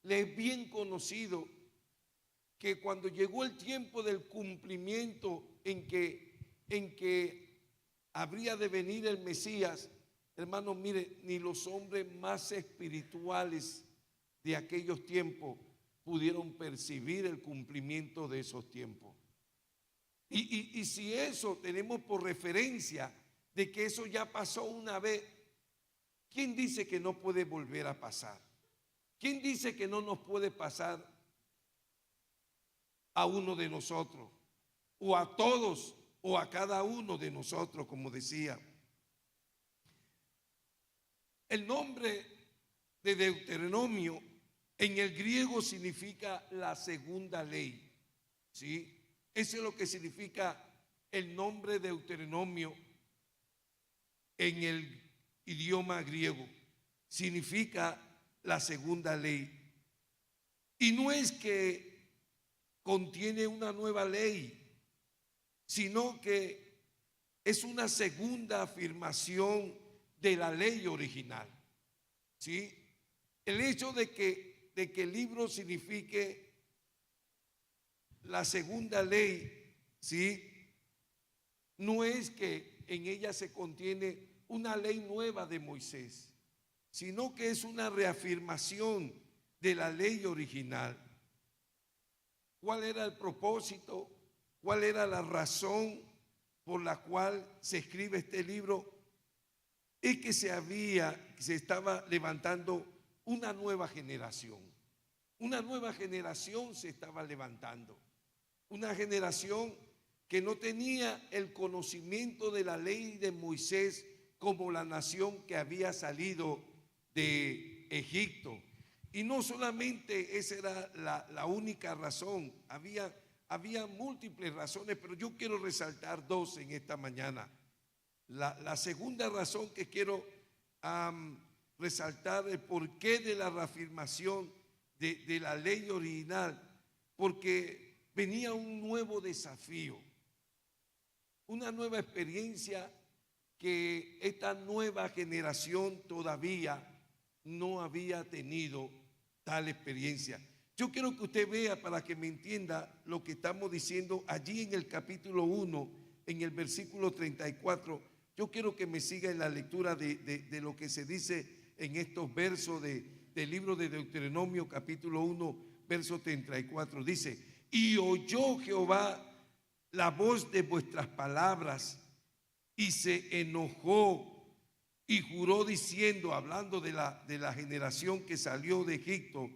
le es bien conocido que cuando llegó el tiempo del cumplimiento en que habría de venir el Mesías, hermanos, mire, ni los hombres más espirituales de aquellos tiempos pudieron percibir el cumplimiento de esos tiempos. Y si eso tenemos por referencia de que eso ya pasó una vez, ¿quién dice que no puede volver a pasar? ¿Quién dice que no nos puede pasar a uno de nosotros, o a todos, o a cada uno de nosotros, como decía? El nombre de Deuteronomio en el griego significa la segunda ley, ¿sí? Eso es lo que significa el nombre Deuteronomio en el idioma griego. Significa la segunda ley. Y no es que contiene una nueva ley, sino que es una segunda afirmación de la ley original, ¿sí? El hecho de que el libro signifique la segunda ley, ¿sí? No es que en ella se contiene una ley nueva de Moisés, sino que es una reafirmación de la ley original. ¿Cuál era el propósito? ¿Cuál era la razón por la cual se escribe este libro? Es que se estaba levantando una nueva generación. Una nueva generación se estaba levantando. Una generación que no tenía el conocimiento de la ley de Moisés como la nación que había salido de Egipto. Y no solamente esa era la única razón, había múltiples razones, pero yo quiero resaltar dos en esta mañana. La segunda razón que quiero resaltar, el porqué de la reafirmación de la ley original, porque venía un nuevo desafío, una nueva experiencia que esta nueva generación todavía no había tenido tal experiencia. Yo quiero que usted vea, para que me entienda lo que estamos diciendo allí en el capítulo 1, en el versículo 34. Yo quiero que me siga en la lectura de lo que se dice en estos versos del libro de Deuteronomio, capítulo 1, verso 34. Dice: y oyó Jehová la voz de vuestras palabras, y se enojó y juró diciendo, hablando de la generación que salió de Egipto: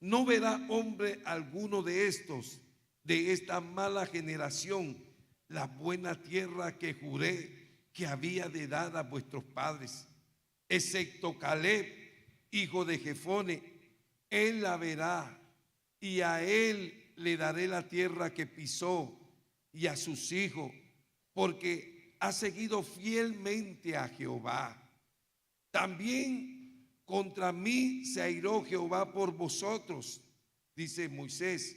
no verá hombre alguno de esta mala generación, la buena tierra que juré que había de dar a vuestros padres, excepto Caleb, hijo de Jefone. Él la verá, y a él le daré la tierra que pisó, y a sus hijos, porque ha seguido fielmente a Jehová. También contra mí se airó Jehová por vosotros, dice Moisés,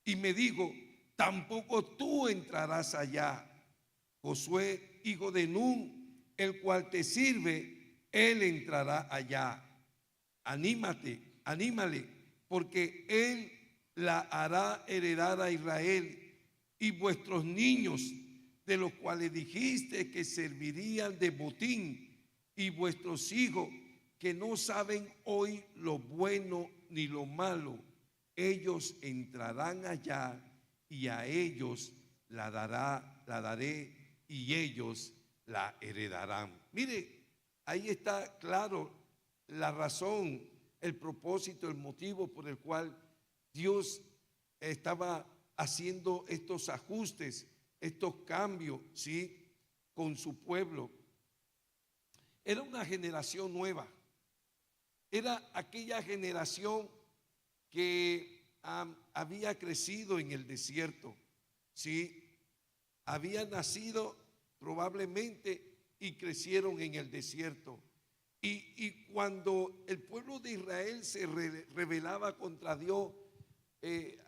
y me dijo: tampoco tú entrarás allá. Josué, hijo de Nun, el cual te sirve, él entrará allá. Anímale, porque él la hará heredar a Israel. Y vuestros niños, de los cuales dijiste que servirían de botín, y vuestros hijos, que no saben hoy lo bueno ni lo malo, ellos entrarán allá, y a ellos la daré, y ellos la heredarán. Mire, ahí está claro la razón, el propósito, el motivo por el cual Dios estaba haciendo estos ajustes, estos cambios, ¿sí?, con su pueblo. Era una generación nueva. Era aquella generación que había crecido en el desierto, ¿sí? Había nacido probablemente y crecieron en el desierto. Y cuando el pueblo de Israel se rebelaba contra Dios,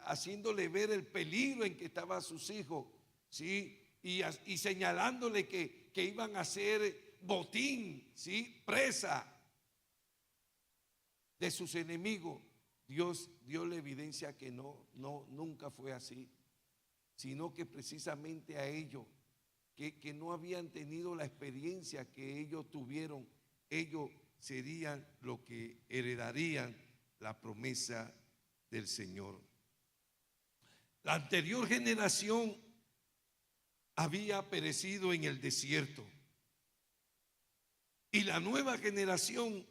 haciéndole ver el peligro en que estaban sus hijos, ¿sí?, y señalándole que iban a ser botín, ¿sí?, presa de sus enemigos, Dios dio la evidencia que nunca fue así, sino que precisamente a ellos que no habían tenido la experiencia que ellos tuvieron, ellos serían los que heredarían la promesa del Señor. La anterior generación había perecido en el desierto y la nueva generación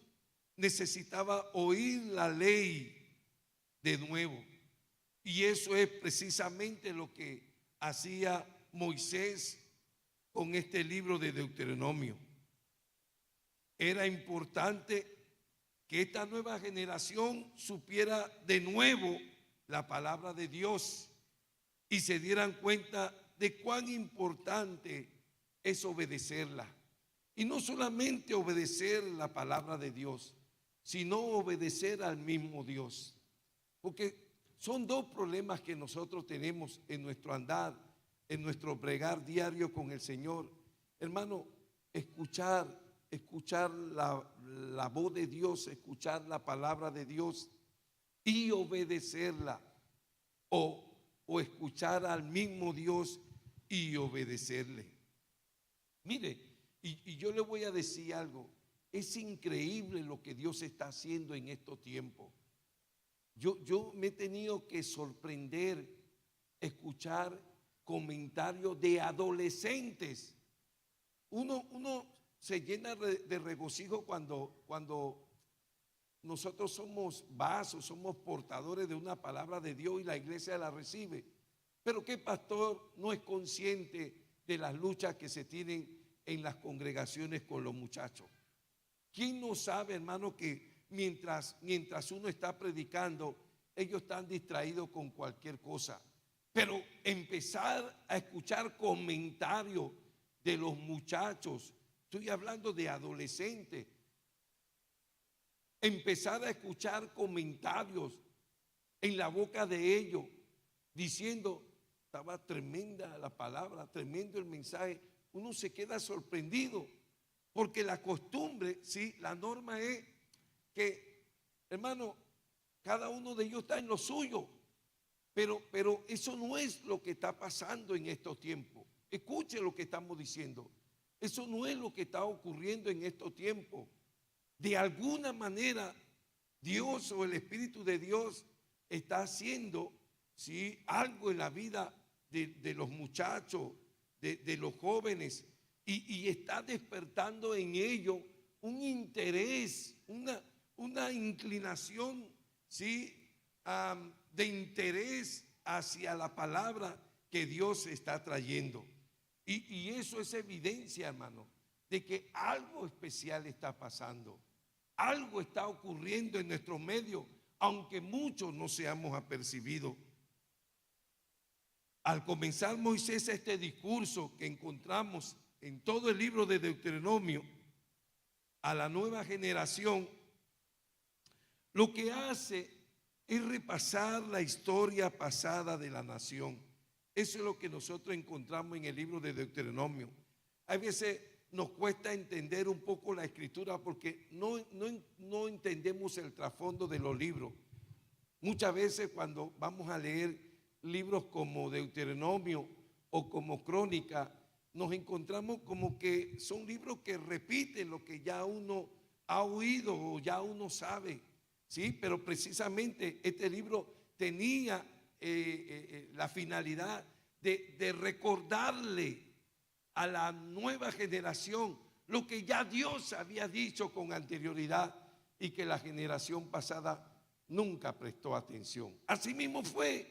necesitaba oír la ley de nuevo. Y eso es precisamente lo que hacía Moisés con este libro de Deuteronomio. Era importante que esta nueva generación supiera de nuevo la palabra de Dios y se dieran cuenta de cuán importante es obedecerla. Y no solamente obedecer la palabra de Dios, sino obedecer al mismo Dios. Porque son dos problemas que nosotros tenemos en nuestro andar, en nuestro bregar diario con el Señor. Hermano, escuchar la voz de Dios, escuchar la palabra de Dios y obedecerla, o escuchar al mismo Dios y obedecerle. Mire, y yo le voy a decir algo, es increíble lo que Dios está haciendo en estos tiempos. Yo me he tenido que sorprender, escuchar comentarios de adolescentes. Uno se llena de regocijo cuando nosotros somos vasos, somos portadores de una palabra de Dios y la iglesia la recibe. Pero ¿qué pastor no es consciente de las luchas que se tienen en las congregaciones con los muchachos? ¿Quién no sabe, hermano, que mientras uno está predicando, ellos están distraídos con cualquier cosa? Pero empezar a escuchar comentarios de los muchachos, estoy hablando de adolescentes, empezar a escuchar comentarios en la boca de ellos diciendo, estaba tremenda la palabra, tremendo el mensaje, uno se queda sorprendido, porque la costumbre, sí, la norma es que, hermano, cada uno de ellos está en lo suyo, pero eso no es lo que está pasando en estos tiempos. Escuche lo que estamos diciendo. Eso no es lo que está ocurriendo en estos tiempos. De alguna manera, Dios o el Espíritu de Dios está haciendo, ¿sí?, algo en la vida de los muchachos, de los jóvenes, y está despertando en ellos un interés, una inclinación, ¿sí?, de interés hacia la palabra que Dios está trayendo. Y eso es evidencia, hermano, de que algo especial está pasando. Algo está ocurriendo en nuestro medio, aunque muchos no seamos apercibidos. Al comenzar Moisés este discurso que encontramos en todo el libro de Deuteronomio a la nueva generación, lo que hace es repasar la historia pasada de la nación. Eso es lo que nosotros encontramos en el libro de Deuteronomio. Hay veces nos cuesta entender un poco la escritura porque no entendemos el trasfondo de los libros. Muchas veces cuando vamos a leer libros como Deuteronomio o como Crónica, nos encontramos como que son libros que repiten lo que ya uno ha oído o ya uno sabe, ¿sí? Pero precisamente este libro tenía la finalidad de recordarle a la nueva generación lo que ya Dios había dicho con anterioridad y que la generación pasada nunca prestó atención. Asimismo fue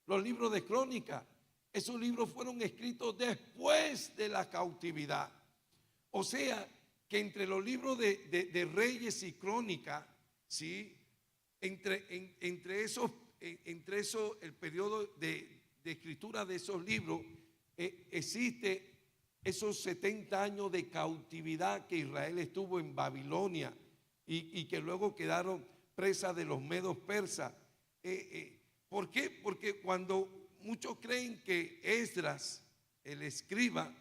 los libros de Crónica. Esos libros fueron escritos después de la cautividad. O sea, que entre los libros de Reyes y Crónica, ¿sí?, entre esos, el periodo de escritura de esos libros, existe esos 70 años de cautividad que Israel estuvo en Babilonia y que luego quedaron presas de los medos persas. ¿Por qué? Porque cuando muchos creen que Esdras, el escriba,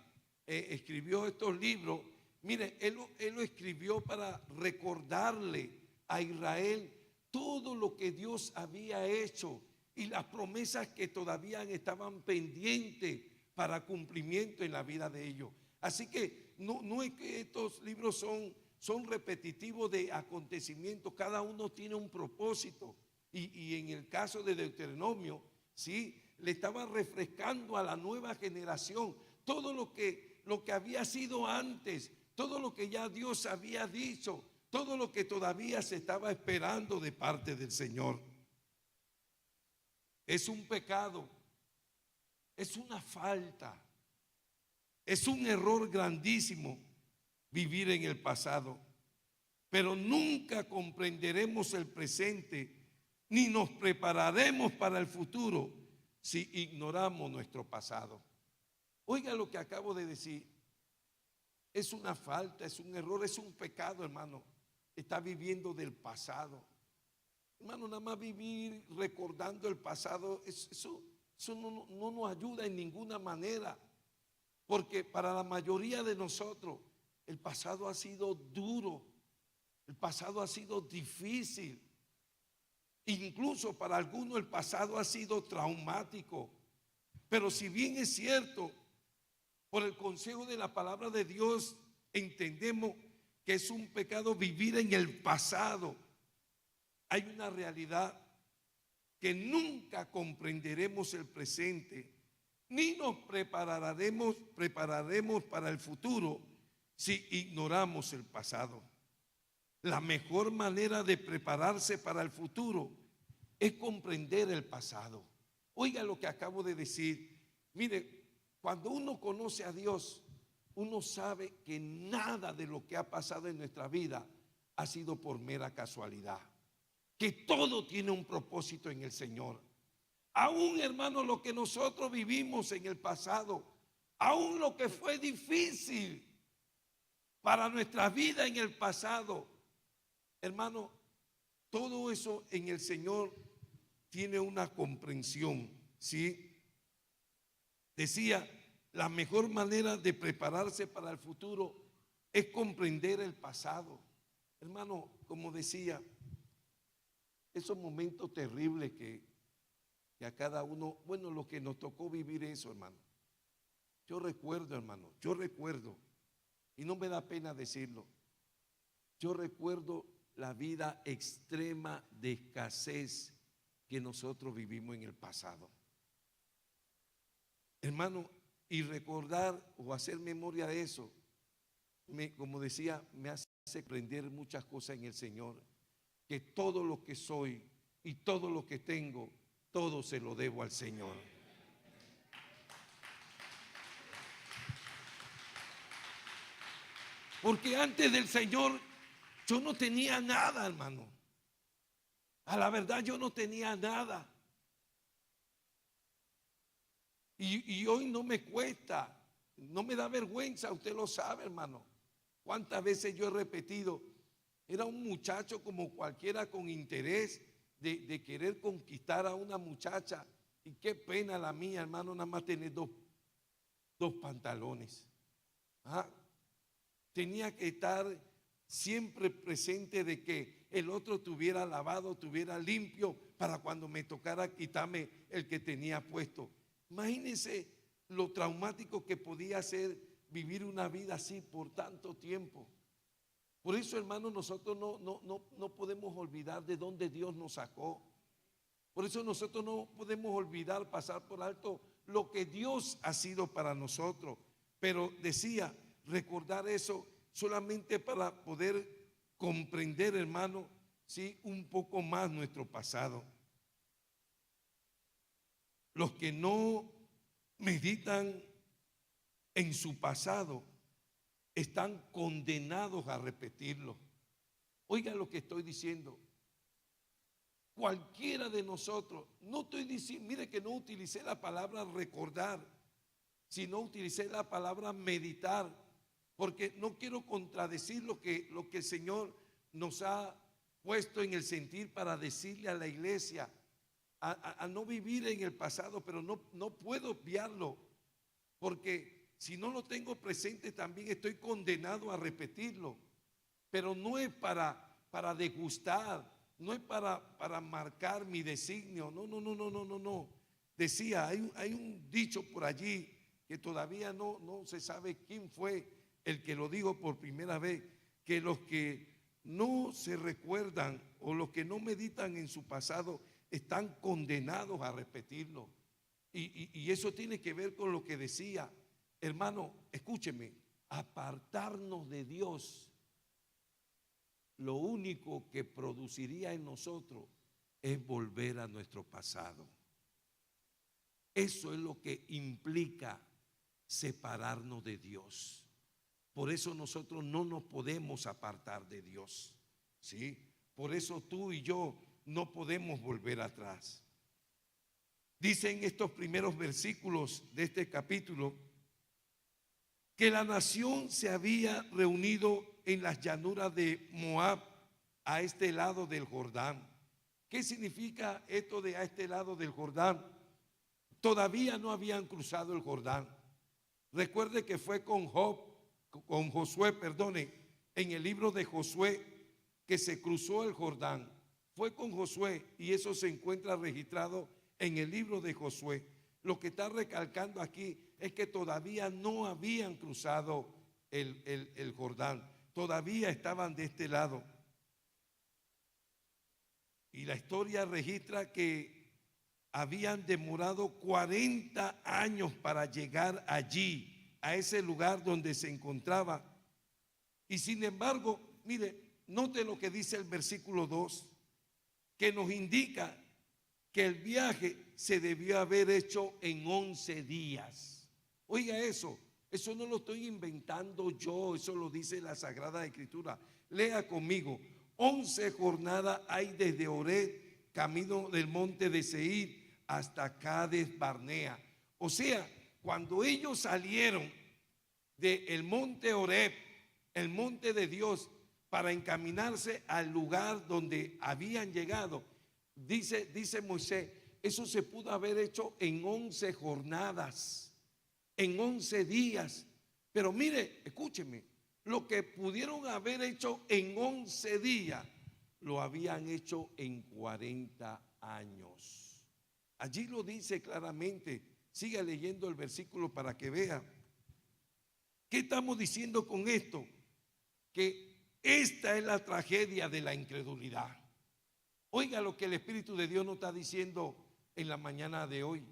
escribió estos libros, mire, él lo escribió para recordarle a Israel todo lo que Dios había hecho y las promesas que todavía estaban pendientes para cumplimiento en la vida de ellos. Así que no es que estos libros son repetitivos de acontecimientos, cada uno tiene un propósito. Y en el caso de Deuteronomio, ¿sí?, le estaba refrescando a la nueva generación todo lo que había sido antes, todo lo que ya Dios había dicho, todo lo que todavía se estaba esperando de parte del Señor. Es un pecado, es una falta, es un error grandísimo vivir en el pasado, pero nunca comprenderemos el presente ni nos prepararemos para el futuro si ignoramos nuestro pasado. Oiga lo que acabo de decir. Es una falta, es un error, es un pecado, hermano. Está viviendo del pasado. Hermano, nada más vivir recordando el pasado, eso no nos ayuda en ninguna manera. Porque para la mayoría de nosotros el pasado ha sido duro, el pasado ha sido difícil. Incluso para algunos el pasado ha sido traumático. Pero si bien es cierto, por el consejo de la palabra de Dios entendemos que es un pecado vivir en el pasado, hay una realidad que nunca comprenderemos el presente, ni nos prepararemos para el futuro si ignoramos el pasado. La mejor manera de prepararse para el futuro es comprender el pasado. Oiga lo que acabo de decir. Mire, cuando uno conoce a Dios, uno sabe que nada de lo que ha pasado en nuestra vida ha sido por mera casualidad. Que todo tiene un propósito en el Señor. Aún, hermano, lo que nosotros vivimos en el pasado, aún lo que fue difícil para nuestra vida en el pasado, hermano, todo eso en el Señor tiene una comprensión, ¿sí? Decía, la mejor manera de prepararse para el futuro es comprender el pasado. Hermano, como decía, esos momentos terribles que a cada uno, bueno, lo que nos tocó vivir eso, hermano. Yo recuerdo, hermano, y no me da pena decirlo, yo recuerdo la vida extrema de escasez que nosotros vivimos en el pasado. Hermano, y recordar o hacer memoria de eso, como decía, me hace aprender muchas cosas en el Señor, que todo lo que soy y todo lo que tengo, todo se lo debo al Señor. Porque antes del Señor yo no tenía nada, hermano. A la verdad yo no tenía nada. Y hoy no me cuesta, no me da vergüenza, usted lo sabe, hermano. Cuántas veces yo he repetido, era un muchacho como cualquiera con interés de querer conquistar a una muchacha. Y qué pena la mía, hermano, nada más tener dos pantalones. ¿Ah? Tenía que estar siempre presente de que el otro tuviera lavado, tuviera limpio, para cuando me tocara quitarme el que tenía puesto. Imagínense lo traumático que podía ser vivir una vida así por tanto tiempo. Por eso, hermano, nosotros no podemos olvidar de dónde Dios nos sacó. Por eso nosotros no podemos olvidar, pasar por alto lo que Dios ha sido para nosotros. Pero decía, recordar eso solamente para poder comprender, hermano, sí, un poco más nuestro pasado. Los que no meditan en su pasado están condenados a repetirlo. Oiga lo que estoy diciendo. Cualquiera de nosotros, no estoy diciendo, mire que no utilicé la palabra recordar, sino utilicé la palabra meditar, porque no quiero contradecir lo que el Señor nos ha puesto en el sentir para decirle a la iglesia, a no vivir en el pasado, pero no puedo obviarlo, porque si no lo tengo presente también estoy condenado a repetirlo. Pero no es para degustar, no es para marcar mi designio, no, no, no, no, no, no, no. Decía, hay un dicho por allí que todavía no se sabe quién fue el que lo dijo por primera vez, que los que no se recuerdan o los que no meditan en su pasado están condenados a repetirlo. Y eso tiene que ver con lo que decía, hermano, escúcheme, apartarnos de Dios, lo único que produciría en nosotros es volver a nuestro pasado. Eso es lo que implica separarnos de Dios. Por eso nosotros no nos podemos apartar de Dios, ¿sí? Por eso tú y yo no podemos volver atrás. Dicen estos primeros versículos de este capítulo que la nación se había reunido en las llanuras de Moab, a este lado del Jordán. ¿Qué significa esto de a este lado del Jordán? Todavía no habían cruzado el Jordán. Recuerde que fue con Josué, en el libro de Josué que se cruzó el Jordán. Fue con Josué y eso se encuentra registrado en el libro de Josué. Lo que está recalcando aquí es que todavía no habían cruzado el Jordán. Todavía estaban de este lado. Y la historia registra que habían demorado 40 años para llegar allí, a ese lugar donde se encontraba. Y sin embargo, mire, note lo que dice el versículo 2, que nos indica que el viaje se debió haber hecho en 11 días. Oiga eso no lo estoy inventando yo, eso lo dice la Sagrada Escritura. Lea conmigo, 11 jornadas hay desde Oreb, camino del monte de Seir, hasta Cades Barnea. O sea, cuando ellos salieron del monte Oreb, el monte de Dios, para encaminarse al lugar donde habían llegado, dice Moisés, eso se pudo haber hecho en 11 jornadas, en 11 días. Pero mire, escúcheme, lo que pudieron haber hecho en 11 días, lo habían hecho en 40 años. Allí lo dice claramente. Siga leyendo el versículo para que vea. ¿Qué estamos diciendo con esto? Que esta es la tragedia de la incredulidad. Oiga lo que el Espíritu de Dios nos está diciendo en la mañana de hoy,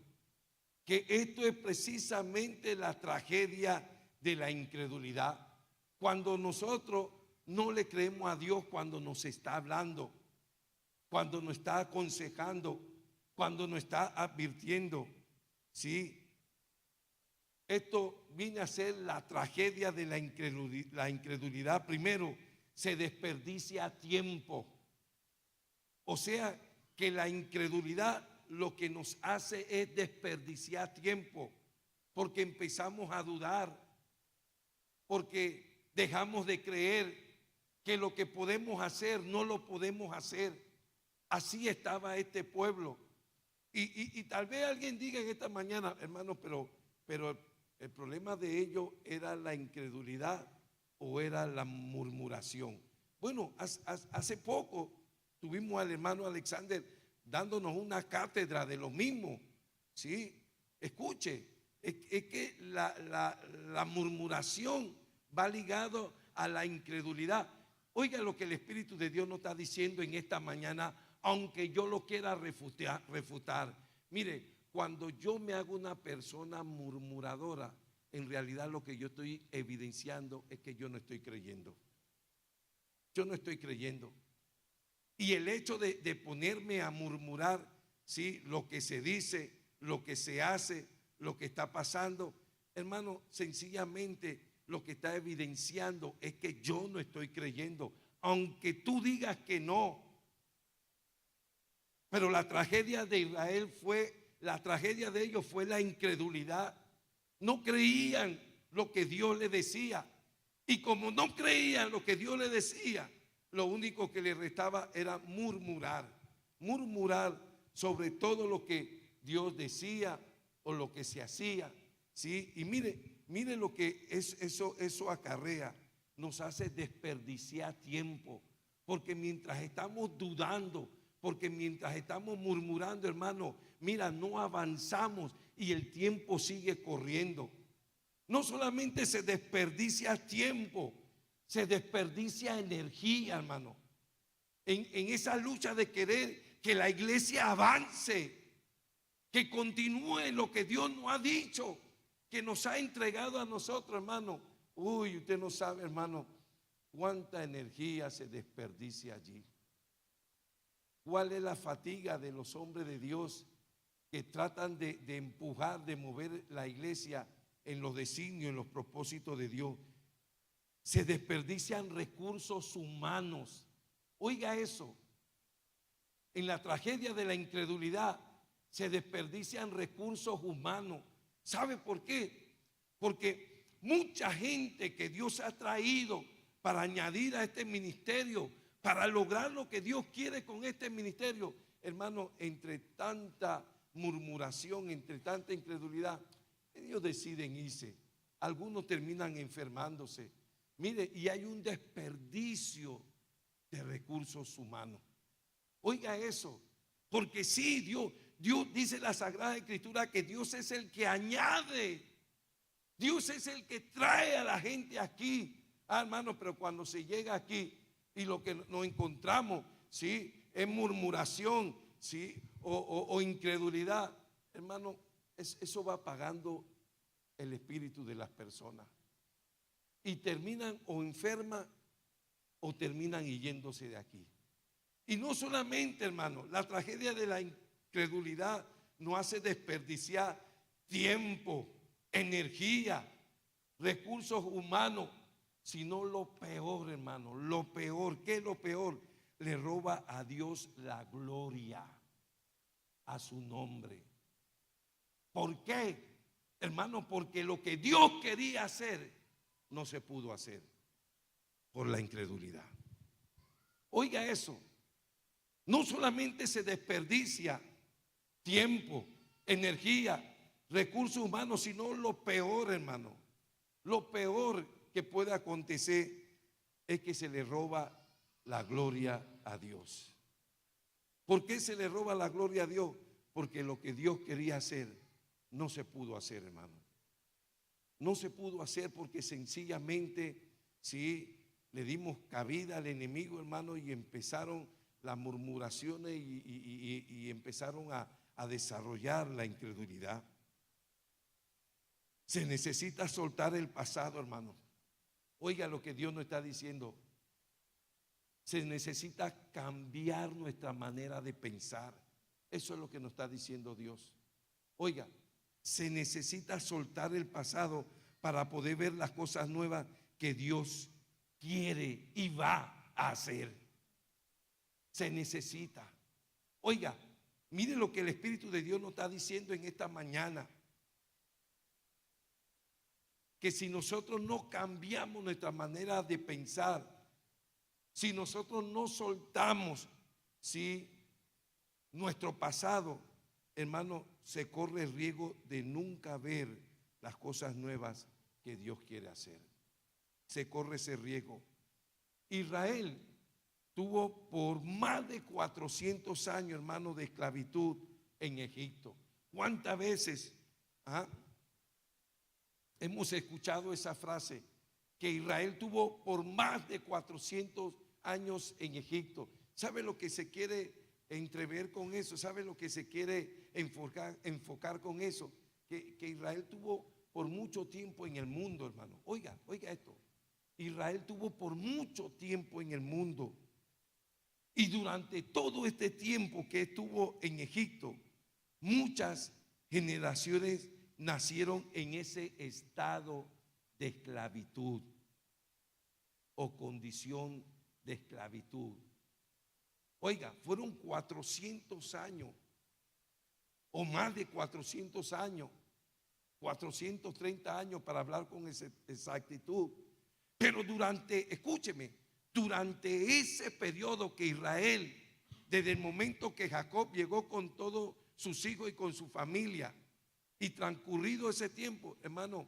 que esto es precisamente la tragedia de la incredulidad. Cuando nosotros no le creemos a Dios cuando nos está hablando, cuando nos está aconsejando, cuando nos está advirtiendo, ¿sí? Esto viene a ser la tragedia de la incredulidad. Primero, se desperdicia tiempo. O sea, que la incredulidad lo que nos hace es desperdiciar tiempo, porque empezamos a dudar, porque dejamos de creer que lo que podemos hacer no lo podemos hacer. Así estaba este pueblo. Y tal vez alguien diga en esta mañana, hermano, pero el problema de ellos era la incredulidad o era la murmuración. Bueno, hace poco tuvimos al hermano Alexander dándonos una cátedra de lo mismo. ¿Sí? Escuche, es que la murmuración va ligado a la incredulidad. Oiga lo que el Espíritu de Dios nos está diciendo en esta mañana, aunque yo lo quiera refutar. Mire, cuando yo me hago una persona murmuradora, en realidad lo que yo estoy evidenciando es que yo no estoy creyendo. Yo no estoy creyendo. Y el hecho de ponerme a murmurar, ¿sí?, lo que se dice, lo que se hace, lo que está pasando, hermano, sencillamente lo que está evidenciando es que yo no estoy creyendo, aunque tú digas que no. Pero la tragedia de Israel la tragedia de ellos fue la incredulidad. No creían lo que Dios les decía. Y como no creían lo que Dios les decía, lo único que les restaba era murmurar sobre todo lo que Dios decía o lo que se hacía, ¿sí? Y mire lo que eso acarrea, nos hace desperdiciar tiempo, porque mientras estamos dudando, porque mientras estamos murmurando, hermano, mira, no avanzamos y el tiempo sigue corriendo. No solamente se desperdicia tiempo, se desperdicia energía, hermano, en esa lucha de querer que la iglesia avance, que continúe lo que Dios nos ha dicho, que nos ha entregado a nosotros, hermano. Uy, usted no sabe, hermano, cuánta energía se desperdicia allí. ¿Cuál es la fatiga de los hombres de Dios que tratan de empujar, de mover la iglesia en los designios, en los propósitos de Dios? Se desperdician recursos humanos. Oiga eso. En la tragedia de la incredulidad se desperdician recursos humanos. ¿Sabe por qué? Porque mucha gente que Dios ha traído para añadir a este ministerio, para lograr lo que Dios quiere con este ministerio, hermano, entre tanta murmuración, entre tanta incredulidad, ellos deciden irse. Algunos terminan enfermándose. Mire, y hay un desperdicio de recursos humanos. Oiga eso, porque sí, Dios dice la Sagrada Escritura que Dios es el que añade, Dios es el que trae a la gente aquí. Hermano, pero cuando se llega aquí y lo que nos encontramos, ¿sí?, es murmuración, ¿sí?, o incredulidad, hermano, eso va apagando el espíritu de las personas y terminan o enfermas o terminan yéndose de aquí. Y no solamente, hermano, la tragedia de la incredulidad nos hace desperdiciar tiempo, energía, recursos humanos, sino lo peor, hermano, lo peor. ¿Qué es lo peor? Le roba a Dios la gloria, a su nombre. ¿Por qué, hermano? Porque lo que Dios quería hacer no se pudo hacer por la incredulidad. Oiga eso. No solamente se desperdicia tiempo, energía, recursos humanos, sino lo peor, hermano. Lo peor que puede acontecer es que se le roba la gloria a Dios. ¿Por qué se le roba la gloria a Dios? Porque lo que Dios quería hacer no se pudo hacer, hermano. No se pudo hacer porque sencillamente, sí, le dimos cabida al enemigo, hermano, y empezaron las murmuraciones y empezaron a desarrollar la incredulidad. Se necesita soltar el pasado, hermano. Oiga lo que Dios nos está diciendo. Se necesita cambiar nuestra manera de pensar. Eso es lo que nos está diciendo Dios. Oiga, se necesita soltar el pasado para poder ver las cosas nuevas que Dios quiere y va a hacer. Se necesita. Oiga, mire lo que el Espíritu de Dios nos está diciendo en esta mañana. Que si nosotros no cambiamos nuestra manera de pensar, si nosotros no soltamos, ¿sí?, nuestro pasado, hermano, se corre el riesgo de nunca ver las cosas nuevas que Dios quiere hacer. Se corre ese riesgo. Israel tuvo por más de 400 años, hermano, de esclavitud en Egipto. ¿Cuántas veces hemos escuchado esa frase? Que Israel tuvo por más de 400 años en Egipto. ¿Sabe lo que se quiere entrever con eso? ¿Sabe lo que se quiere enfocar con eso? Que Israel tuvo por mucho tiempo en el mundo, hermano. Oiga esto. Israel tuvo por mucho tiempo en el mundo. Y durante todo este tiempo que estuvo en Egipto, muchas generaciones nacieron en ese estado de esclavitud o condición de esclavitud. Oiga, fueron 400 años o más de 400 años, 430 años para hablar con exactitud. Pero escúcheme, durante ese periodo que Israel, desde el momento que Jacob llegó con todos sus hijos y con su familia, y transcurrido ese tiempo, hermano,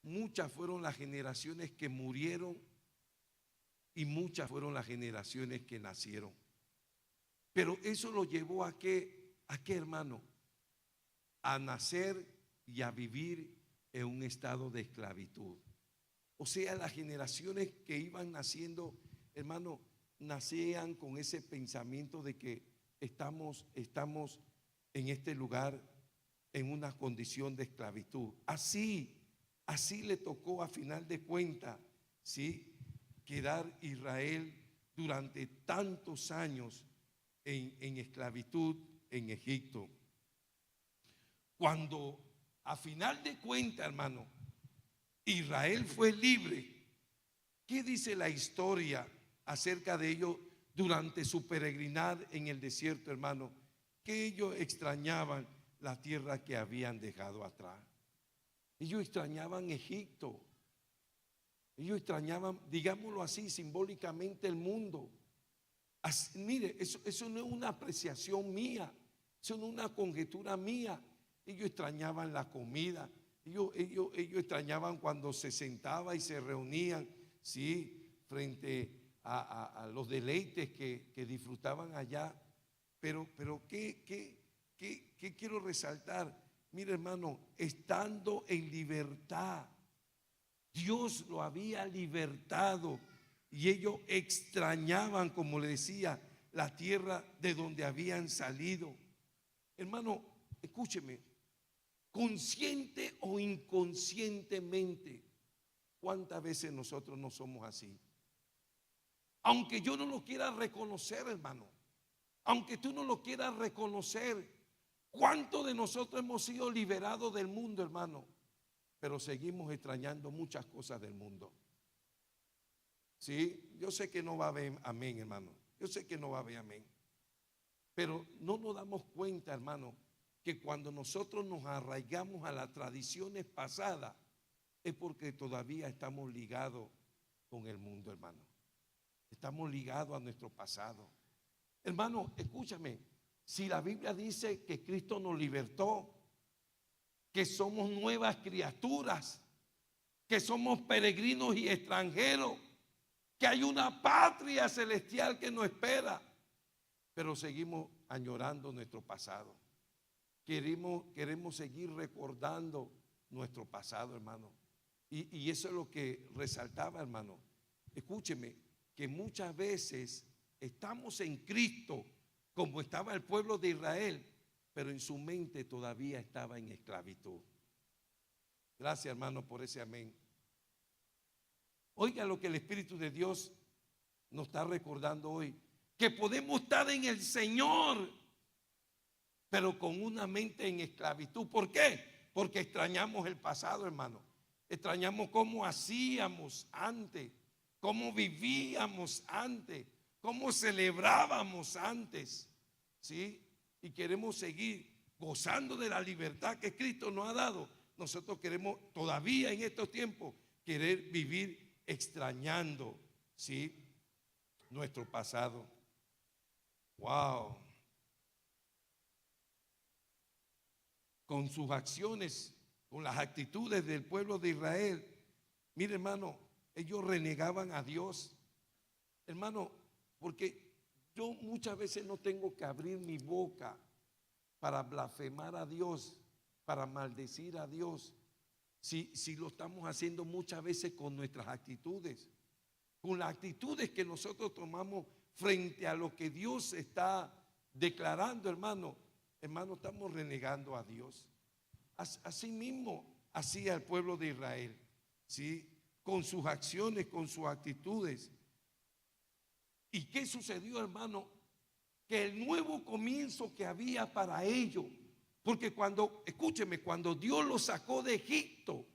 muchas fueron las generaciones que murieron y muchas fueron las generaciones que nacieron. Pero eso lo llevó ¿a qué, hermano? A nacer y a vivir en un estado de esclavitud. O sea, las generaciones que iban naciendo, hermano, nacían con ese pensamiento de que estamos en este lugar en una condición de esclavitud. Así le tocó a final de cuentas, ¿sí?, quedar Israel durante tantos años en esclavitud en Egipto. Cuando a final de cuentas, hermano, Israel fue libre, ¿qué dice la historia acerca de ello durante su peregrinar en el desierto, hermano? Que ellos extrañaban la tierra que habían dejado atrás. Ellos extrañaban Egipto. Ellos extrañaban, digámoslo así, simbólicamente el mundo. Mire, eso no es una apreciación mía, eso no es una conjetura mía. Ellos extrañaban la comida, ellos extrañaban cuando se sentaban y se reunían, ¿sí?, frente a los deleites que disfrutaban allá. Pero ¿qué quiero resaltar? Mire, hermano, estando en libertad, Dios lo había libertado y ellos extrañaban, como le decía, la tierra de donde habían salido. Hermano, escúcheme, consciente o inconscientemente, ¿cuántas veces nosotros no somos así? Aunque yo no lo quiera reconocer, hermano, aunque tú no lo quieras reconocer, ¿cuántos de nosotros hemos sido liberados del mundo, hermano? Pero seguimos extrañando muchas cosas del mundo. Sí, yo sé que no va a haber amén, hermano. Yo sé que no va a haber amén. Pero no nos damos cuenta, hermano, que cuando nosotros nos arraigamos a las tradiciones pasadas, es porque todavía estamos ligados con el mundo, hermano. Estamos ligados a nuestro pasado. Hermano, escúchame, si la Biblia dice que Cristo nos libertó, que somos nuevas criaturas, que somos peregrinos y extranjeros, que hay una patria celestial que nos espera, pero seguimos añorando nuestro pasado. Queremos seguir recordando nuestro pasado, hermano. Y eso es lo que resaltaba, hermano. Escúcheme, que muchas veces estamos en Cristo como estaba el pueblo de Israel, pero en su mente todavía estaba en esclavitud. Gracias, hermano, por ese amén. Oiga lo que el Espíritu de Dios nos está recordando hoy, que podemos estar en el Señor, pero con una mente en esclavitud. ¿Por qué? Porque extrañamos el pasado, hermano. Extrañamos cómo hacíamos antes, cómo vivíamos antes, cómo celebrábamos antes, ¿sí? Y queremos seguir gozando de la libertad que Cristo nos ha dado. Nosotros queremos todavía en estos tiempos querer vivir extrañando, ¿sí?, nuestro pasado. Wow. Con sus acciones, con las actitudes del pueblo de Israel, mire, hermano, ellos renegaban a Dios. Hermano, porque yo muchas veces no tengo que abrir mi boca para blasfemar a Dios, para maldecir a Dios, si lo estamos haciendo muchas veces con nuestras actitudes, con las actitudes que nosotros tomamos frente a lo que Dios está declarando, hermano, estamos renegando a Dios. Así mismo hacía el pueblo de Israel, ¿sí?, con sus acciones, con sus actitudes. ¿Y qué sucedió, hermano? Que el nuevo comienzo que había para ellos, porque escúcheme, cuando Dios los sacó de Egipto,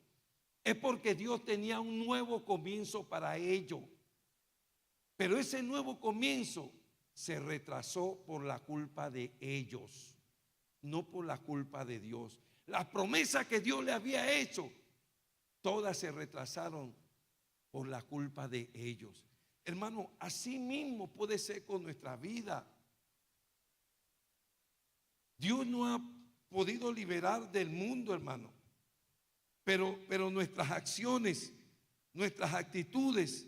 es porque Dios tenía un nuevo comienzo para ellos. Pero ese nuevo comienzo se retrasó por la culpa de ellos, no por la culpa de Dios. Las promesas que Dios le había hecho, todas se retrasaron por la culpa de ellos. Hermano, así mismo puede ser con nuestra vida. Dios nos ha podido liberar del mundo, hermano, pero nuestras acciones, nuestras actitudes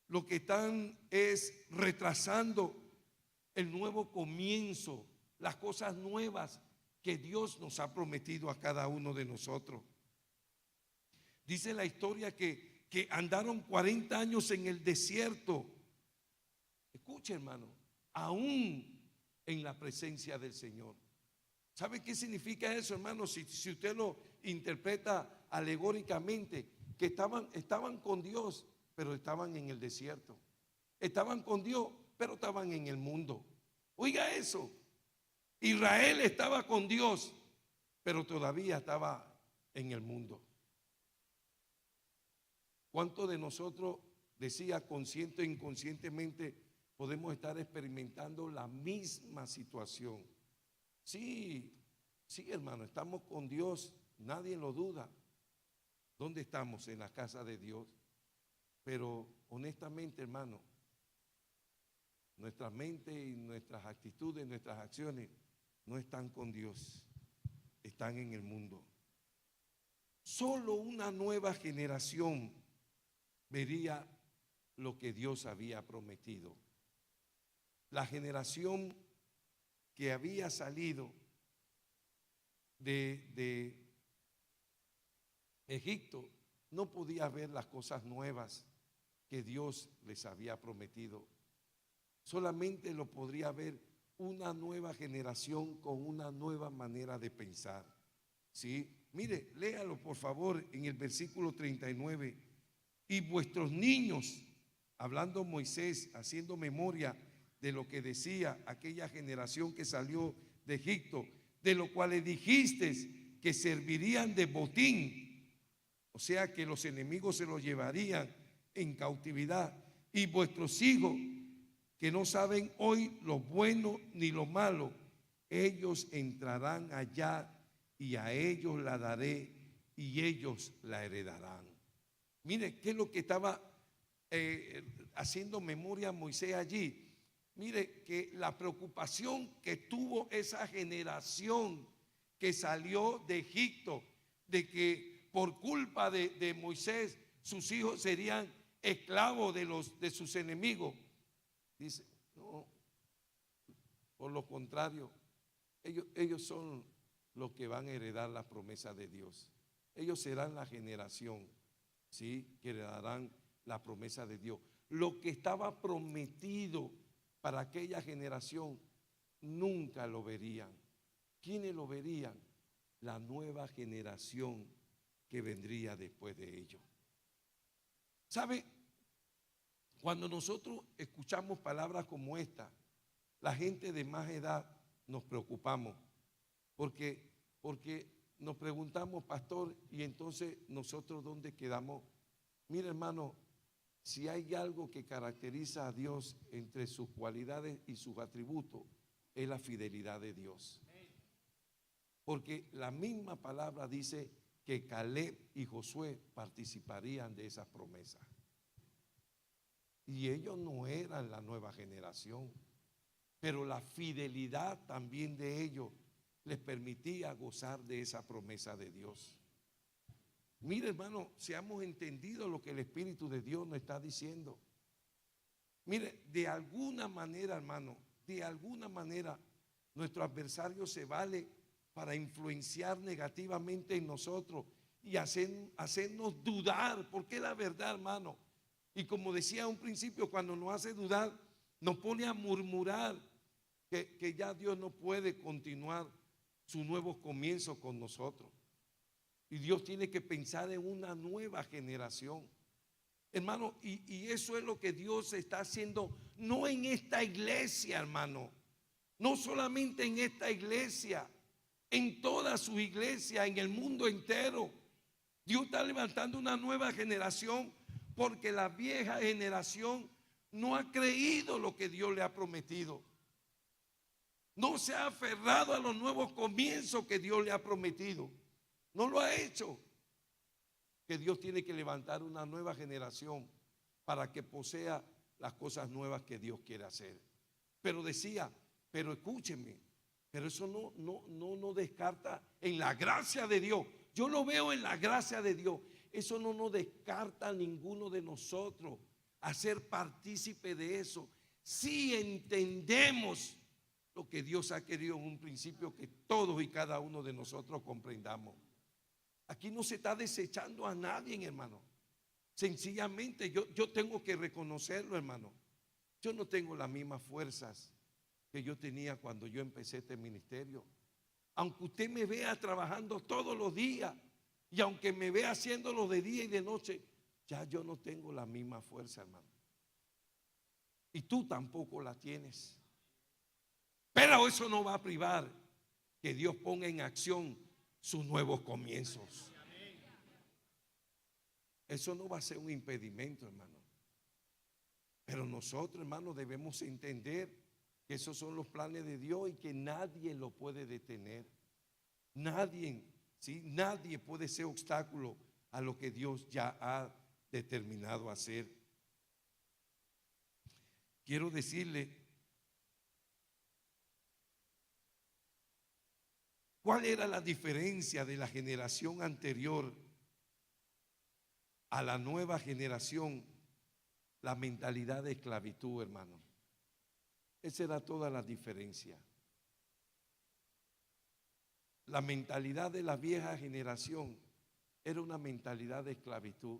lo que están es retrasando el nuevo comienzo, las cosas nuevas que Dios nos ha prometido a cada uno de nosotros. Dice la historia que andaron 40 años en el desierto. Escuche, hermano, aún en la presencia del Señor. ¿Sabe qué significa eso, hermano? Si usted lo interpreta alegóricamente, que estaban con Dios, pero estaban en el desierto. Estaban con Dios, pero estaban en el mundo. Oiga eso. Israel estaba con Dios, pero todavía estaba en el mundo. ¿Cuántos de nosotros, decía, consciente e inconscientemente, podemos estar experimentando la misma situación? Sí, hermano, estamos con Dios, nadie lo duda. ¿Dónde estamos? En la casa de Dios. Pero honestamente, hermano, nuestra mente y nuestras actitudes, nuestras acciones no están con Dios, están en el mundo. Solo una nueva generación vería lo que Dios había prometido. La generación que había salido de Egipto no podía ver las cosas nuevas que Dios les había prometido. Solamente lo podría ver una nueva generación con una nueva manera de pensar. ¿Sí? Mire, léalo por favor en el versículo 39. Y vuestros niños, hablando Moisés, haciendo memoria de lo que decía aquella generación que salió de Egipto, de lo cual le dijiste que servirían de botín, o sea que los enemigos se los llevarían en cautividad, y vuestros hijos que no saben hoy lo bueno ni lo malo, ellos entrarán allá y a ellos la daré y ellos la heredarán. Mire, ¿qué es lo que estaba haciendo memoria Moisés allí? Mire que la preocupación que tuvo esa generación que salió de Egipto, de que por culpa de Moisés sus hijos serían esclavos de sus enemigos. Dice, no, por lo contrario, ellos son los que van a heredar la promesa de Dios. Ellos serán la generación, ¿sí?, que heredarán la promesa de Dios. Lo que estaba prometido para aquella generación nunca lo verían. ¿Quiénes lo verían? La nueva generación que vendría después de ellos. ¿Sabe? Cuando nosotros escuchamos palabras como esta, la gente de más edad nos preocupamos porque nos preguntamos, pastor, y entonces nosotros ¿dónde quedamos? Mira, hermano, si hay algo que caracteriza a Dios entre sus cualidades y sus atributos, es la fidelidad de Dios. Porque la misma palabra dice que Caleb y Josué participarían de esas promesas. Y ellos no eran la nueva generación, pero la fidelidad también de ellos les permitía gozar de esa promesa de Dios. Mire, hermano, si hemos entendido lo que el Espíritu de Dios nos está diciendo. Mire, de alguna manera, hermano, de alguna manera, nuestro adversario se vale para influenciar negativamente en nosotros y hacernos dudar, porque es la verdad, hermano. Y como decía a un principio, cuando nos hace dudar, nos pone a murmurar que ya Dios no puede continuar su nuevo comienzo con nosotros. Y Dios tiene que pensar en una nueva generación. Hermano, y eso es lo que Dios está haciendo, no en esta iglesia, hermano. No solamente en esta iglesia, en toda su iglesia, en el mundo entero. Dios está levantando una nueva generación porque la vieja generación no ha creído lo que Dios le ha prometido. No se ha aferrado a los nuevos comienzos que Dios le ha prometido. No lo ha hecho. Que Dios tiene que levantar una nueva generación para que posea las cosas nuevas que Dios quiere hacer. Pero decía, pero escúcheme, pero eso no descarta en la gracia de Dios. Yo lo veo en la gracia de Dios. Eso no nos descarta a ninguno de nosotros a ser partícipe de eso si entendemos lo que Dios ha querido en un principio que todos y cada uno de nosotros comprendamos. Aquí no se está desechando a nadie, hermano. Sencillamente yo tengo que reconocerlo, hermano. Yo no tengo las mismas fuerzas que yo tenía cuando yo empecé este ministerio. Aunque usted me vea trabajando todos los días y aunque me vea haciéndolo de día y de noche, ya yo no tengo la misma fuerza, hermano. Y tú tampoco la tienes. Pero eso no va a privar que Dios ponga en acción sus nuevos comienzos. Eso no va a ser un impedimento, hermano. Pero nosotros, hermano, debemos entender que esos son los planes de Dios y que nadie lo puede detener. Nadie, ¿sí? Nadie puede ser obstáculo a lo que Dios ya ha determinado hacer. Quiero decirle, ¿cuál era la diferencia de la generación anterior a la nueva generación? La mentalidad de esclavitud, hermano. Esa era toda la diferencia. La mentalidad de la vieja generación era una mentalidad de esclavitud.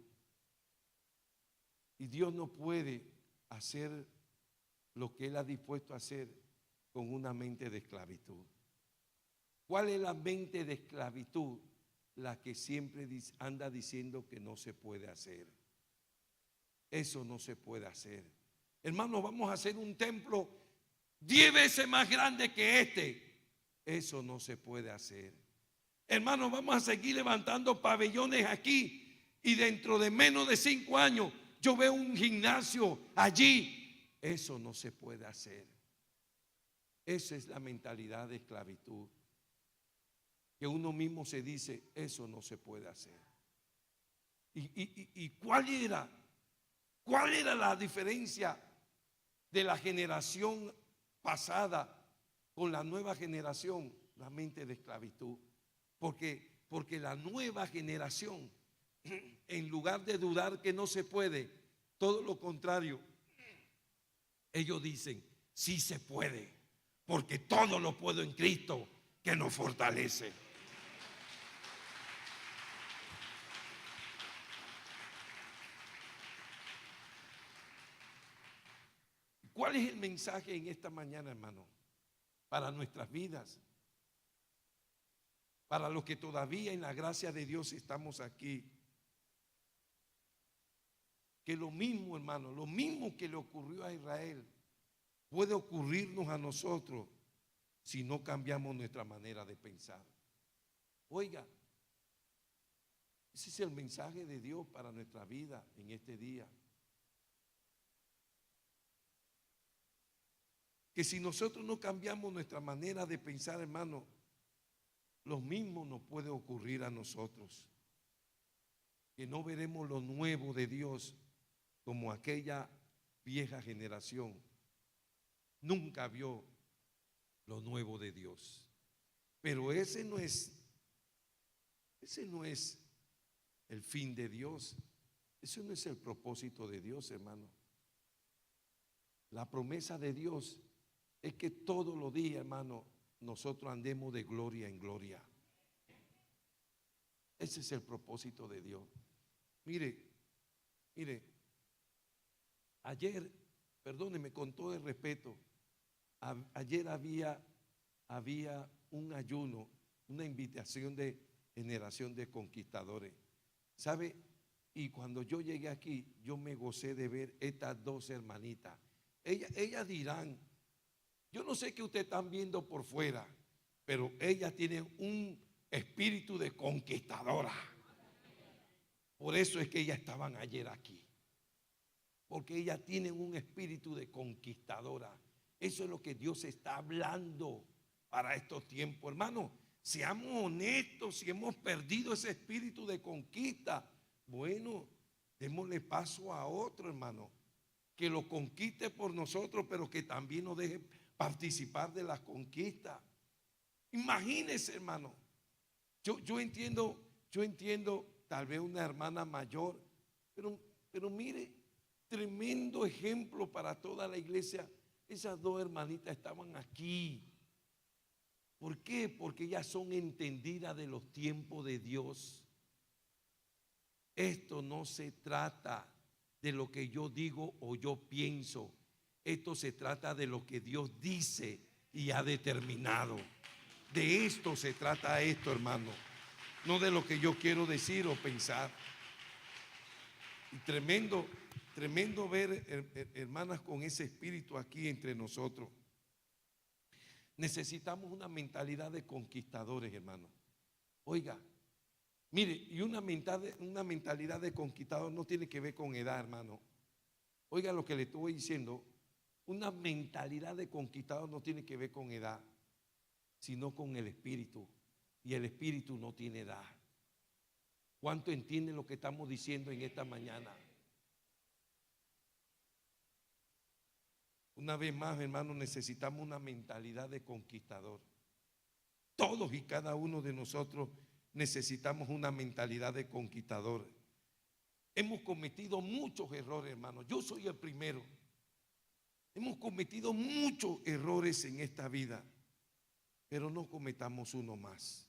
Y Dios no puede hacer lo que Él ha dispuesto a hacer con una mente de esclavitud. ¿Cuál es la mente de esclavitud? La que siempre anda diciendo que no se puede hacer. Eso no se puede hacer. Hermanos, vamos a hacer un templo 10 veces más grande que este. Eso no se puede hacer. Hermanos, vamos a seguir levantando pabellones aquí y dentro de menos de 5 años yo veo un gimnasio allí. Eso no se puede hacer. Esa es la mentalidad de esclavitud. Que uno mismo se dice, eso no se puede hacer. ¿Y cuál era? ¿Cuál era la diferencia de la generación pasada con la nueva generación? La mente de esclavitud. Porque la nueva generación, en lugar de dudar que no se puede, todo lo contrario, ellos dicen, sí se puede, porque todo lo puedo en Cristo que nos fortalece. ¿Cuál es el mensaje en esta mañana, hermano? Para nuestras vidas, para los que todavía en la gracia de Dios estamos aquí. Que lo mismo, hermano, lo mismo que le ocurrió a Israel, puede ocurrirnos a nosotros si no cambiamos nuestra manera de pensar. Oiga, ese es el mensaje de Dios para nuestra vida en este día. Que si nosotros no cambiamos nuestra manera de pensar, hermano, lo mismo nos puede ocurrir a nosotros. Que no veremos lo nuevo de Dios como aquella vieja generación nunca vio lo nuevo de Dios. Pero ese no es el fin de Dios. Ese no es el propósito de Dios, hermano. La promesa de Dios es que todos los días, hermano, nosotros andemos de gloria en gloria. Ese es el propósito de Dios. Mire, ayer, perdóneme con todo el respeto, ayer había un ayuno, una invitación de generación de conquistadores. ¿Sabe? Y cuando yo llegué aquí, yo me gocé de ver estas dos hermanitas. Ellas dirán, yo no sé qué ustedes están viendo por fuera, pero ellas tienen un espíritu de conquistadora. Por eso es que ellas estaban ayer aquí. Porque ellas tienen un espíritu de conquistadora. Eso es lo que Dios está hablando para estos tiempos. Hermano, seamos honestos, si hemos perdido ese espíritu de conquista, bueno, démosle paso a otro, hermano, que lo conquiste por nosotros, pero que también nos deje participar de las conquistas. Imagínese, hermano, yo entiendo tal vez una hermana mayor, pero mire, tremendo ejemplo para toda la iglesia. Esas dos hermanitas estaban aquí. ¿Por qué? Porque ellas son entendidas de los tiempos de Dios. Esto no se trata de lo que yo digo o yo pienso. Esto se trata de lo que Dios dice y ha determinado. De esto se trata esto, hermano. No de lo que yo quiero decir o pensar. Y tremendo ver, hermanas, con ese espíritu aquí entre nosotros. Necesitamos una mentalidad de conquistadores, hermano. Oiga, mire, y una mentalidad de conquistador no tiene que ver con edad, hermano. Oiga lo que le estoy diciendo. Una mentalidad de conquistador no tiene que ver con edad, sino con el espíritu. Y el espíritu no tiene edad. ¿Cuánto entienden lo que estamos diciendo en esta mañana? Una vez más, hermano, necesitamos una mentalidad de conquistador. Todos y cada uno de nosotros necesitamos una mentalidad de conquistador. Hemos cometido muchos errores, hermano. Yo soy el primero. Hemos cometido muchos errores en esta vida, pero no cometamos uno más.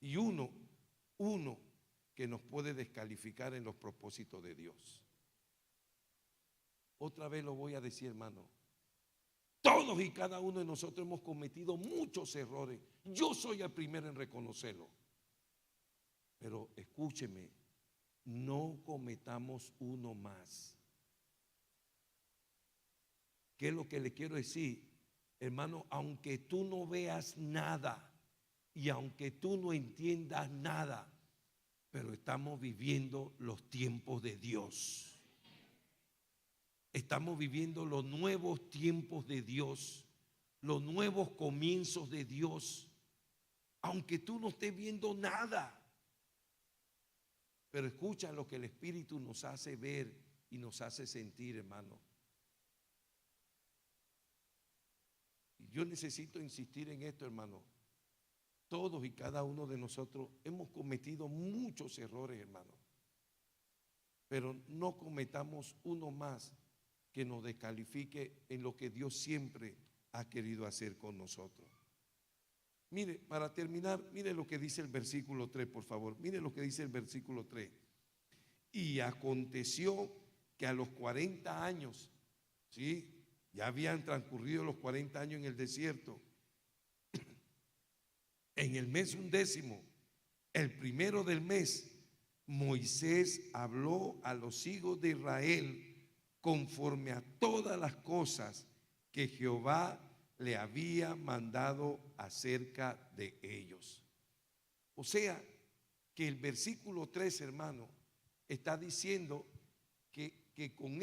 Y uno que nos puede descalificar en los propósitos de Dios. Otra vez lo voy a decir, hermano. Todos y cada uno de nosotros hemos cometido muchos errores. Yo soy el primero en reconocerlo. Pero escúcheme, no cometamos uno más. ¿Qué es lo que le quiero decir? Hermano, aunque tú no veas nada y aunque tú no entiendas nada, pero estamos viviendo los tiempos de Dios. Estamos viviendo los nuevos tiempos de Dios, los nuevos comienzos de Dios, aunque tú no estés viendo nada. Pero escucha lo que el Espíritu nos hace ver y nos hace sentir, hermano. Y yo necesito insistir en esto, hermano. Todos y cada uno de nosotros hemos cometido muchos errores, hermano. Pero no cometamos uno más que nos descalifique en lo que Dios siempre ha querido hacer con nosotros. Mire, para terminar, mire lo que dice el versículo 3, por favor. Mire lo que dice el versículo 3. Y aconteció que a los 40 años, ¿sí? Ya habían transcurrido los 40 años en el desierto. En el mes 11, el primero del mes, Moisés habló a los hijos de Israel conforme a todas las cosas que Jehová le había mandado acerca de ellos. O sea, que el versículo 3, hermano, está diciendo que con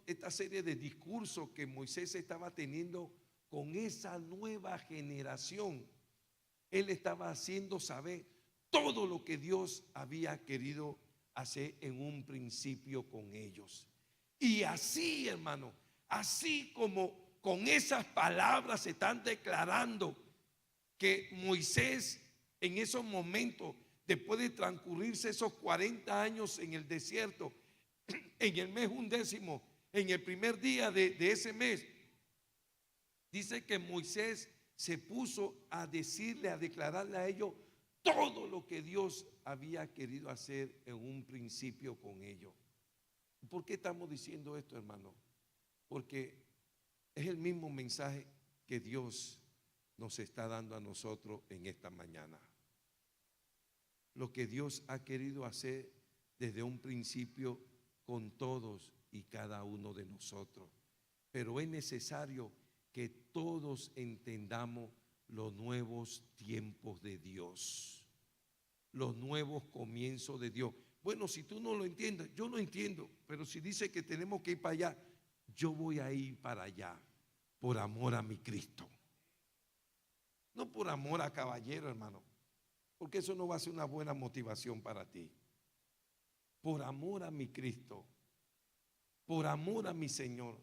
esta serie de discursos que Moisés estaba teniendo con esa nueva generación, él estaba haciendo saber todo lo que Dios había querido hacer en un principio con ellos. Y así, hermano, así como con esas palabras se están declarando que Moisés en esos momentos, después de transcurrirse esos 40 años en el desierto, en el mes 11, en el primer día de ese mes, dice que Moisés se puso a decirle, a declararle a ellos todo lo que Dios había querido hacer en un principio con ellos. ¿Por qué estamos diciendo esto, hermano? Porque es el mismo mensaje que Dios nos está dando a nosotros en esta mañana. Lo que Dios ha querido hacer desde un principio con todos y cada uno de nosotros. Pero es necesario que todos entendamos los nuevos tiempos de Dios, los nuevos comienzos de Dios. Bueno, si tú no lo entiendes, yo lo entiendo, pero si dice que tenemos que ir para allá, yo voy a ir para allá por amor a mi Cristo. No por amor a caballero, hermano, porque eso no va a ser una buena motivación para ti. Por amor a mi Cristo, por amor a mi Señor,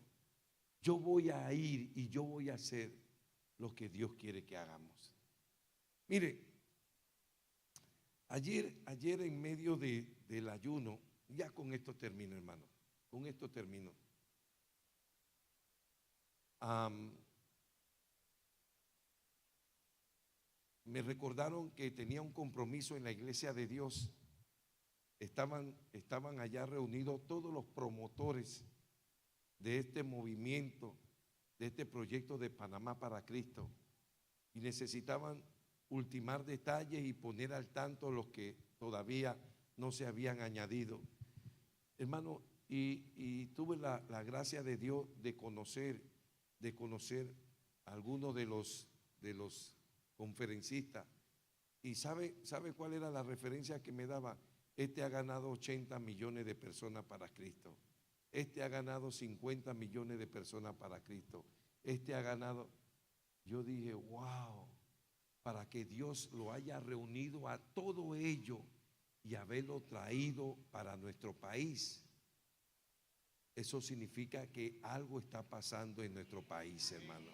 yo voy a ir y yo voy a hacer lo que Dios quiere que hagamos. Mire, ayer en medio del ayuno, Ya con esto termino, hermano. Con esto termino. Me recordaron que tenía un compromiso en la iglesia de Dios. Estaban allá reunidos todos los promotores de este movimiento, de este proyecto de Panamá para Cristo, y necesitaban ultimar detalles y poner al tanto los que todavía no se habían añadido. Hermano, y tuve la gracia de Dios de conocer a algunos de los conferencistas. ¿Y sabe cuál era la referencia que me daba? Este ha ganado 80 millones de personas para Cristo. Este ha ganado 50 millones de personas para Cristo. Este ha ganado. Yo dije, wow, para que Dios lo haya reunido a todo ello y haberlo traído para nuestro país. Eso significa que algo está pasando en nuestro país, hermano.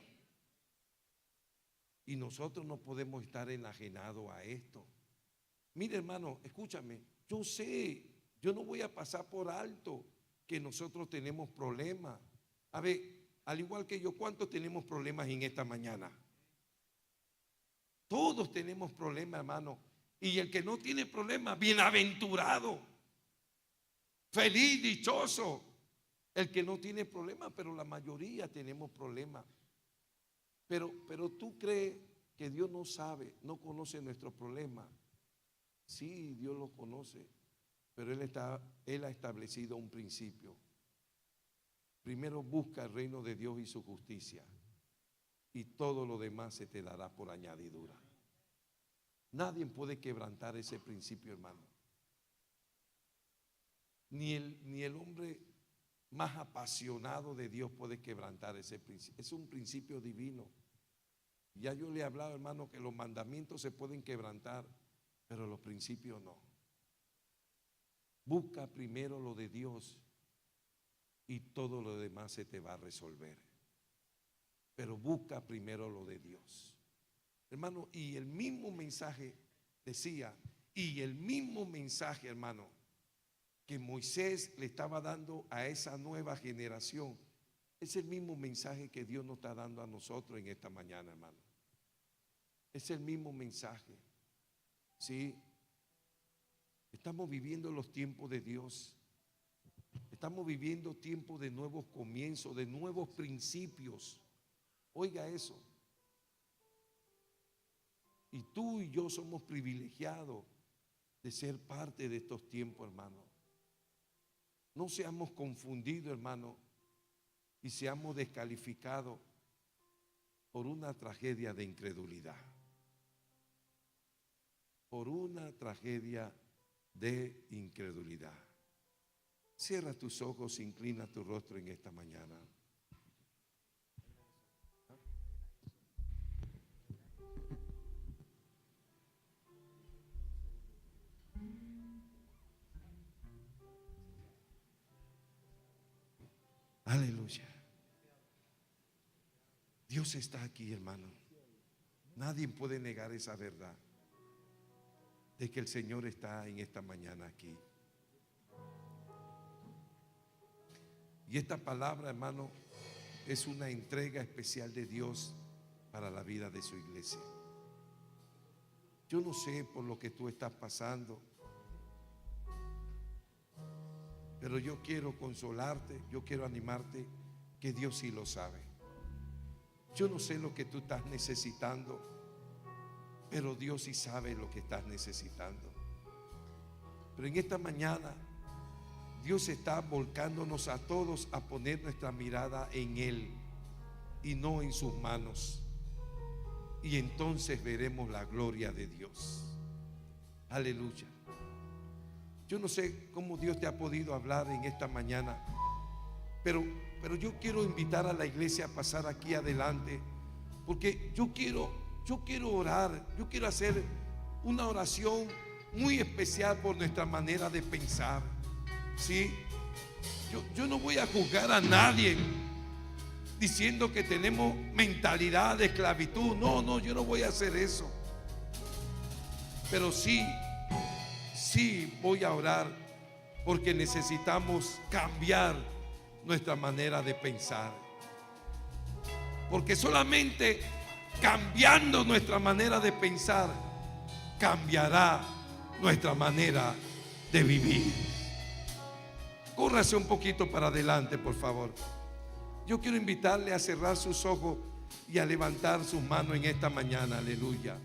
Y nosotros no podemos estar enajenados a esto. Mire, hermano, escúchame, yo sé, yo no voy a pasar por alto que nosotros tenemos problemas. A ver, al igual que yo, ¿cuántos tenemos problemas en esta mañana? Todos tenemos problemas, hermano. Y el que no tiene problemas, bienaventurado, feliz, dichoso. El que no tiene problemas, pero la mayoría tenemos problemas. Pero tú crees que Dios no sabe, no conoce nuestros problemas. Sí, Dios los conoce, pero Él ha establecido un principio. Primero busca el reino de Dios y su justicia, y todo lo demás se te dará por añadidura. Nadie puede quebrantar ese principio, hermano. Ni el hombre más apasionado de Dios puede quebrantar ese principio. Es un principio divino. Ya yo le he hablado, hermano, que los mandamientos se pueden quebrantar, pero los principios no. Busca primero lo de Dios y todo lo demás se te va a resolver. Pero busca primero lo de Dios. Hermano, y el mismo mensaje decía, y el mismo mensaje, hermano, que Moisés le estaba dando a esa nueva generación, es el mismo mensaje que Dios nos está dando a nosotros en esta mañana, hermano. Es el mismo mensaje. Sí. Estamos viviendo los tiempos de Dios. Estamos viviendo tiempos de nuevos comienzos, de nuevos principios. Oiga eso. Y tú y yo somos privilegiados de ser parte de estos tiempos, hermano. No seamos confundidos, hermano, y seamos descalificados por una tragedia de incredulidad. Por una tragedia de incredulidad. Cierra tus ojos, inclina tu rostro en esta mañana. Aleluya. Dios está aquí, hermano. Nadie puede negar esa verdad de que el Señor está en esta mañana aquí. Y esta palabra, hermano, es una entrega especial de Dios para la vida de su iglesia. Yo no sé por lo que tú estás pasando, pero yo quiero consolarte, yo quiero animarte, que Dios sí lo sabe. Yo no sé lo que tú estás necesitando, pero Dios sí sabe lo que estás necesitando. Pero en esta mañana Dios está volcándonos a todos a poner nuestra mirada en Él y no en sus manos. Y entonces veremos la gloria de Dios. Aleluya. Yo no sé cómo Dios te ha podido hablar en esta mañana, pero yo quiero invitar a la iglesia a pasar aquí adelante, porque yo quiero orar, yo quiero hacer una oración muy especial por nuestra manera de pensar. ¿Sí? Yo no voy a juzgar a nadie diciendo que tenemos mentalidad de esclavitud. No, yo no voy a hacer eso. Pero sí voy a orar porque necesitamos cambiar nuestra manera de pensar. Porque solamente cambiando nuestra manera de pensar, cambiará nuestra manera de vivir. Córrase un poquito para adelante, por favor. Yo quiero invitarle a cerrar sus ojos y a levantar sus manos en esta mañana. Aleluya.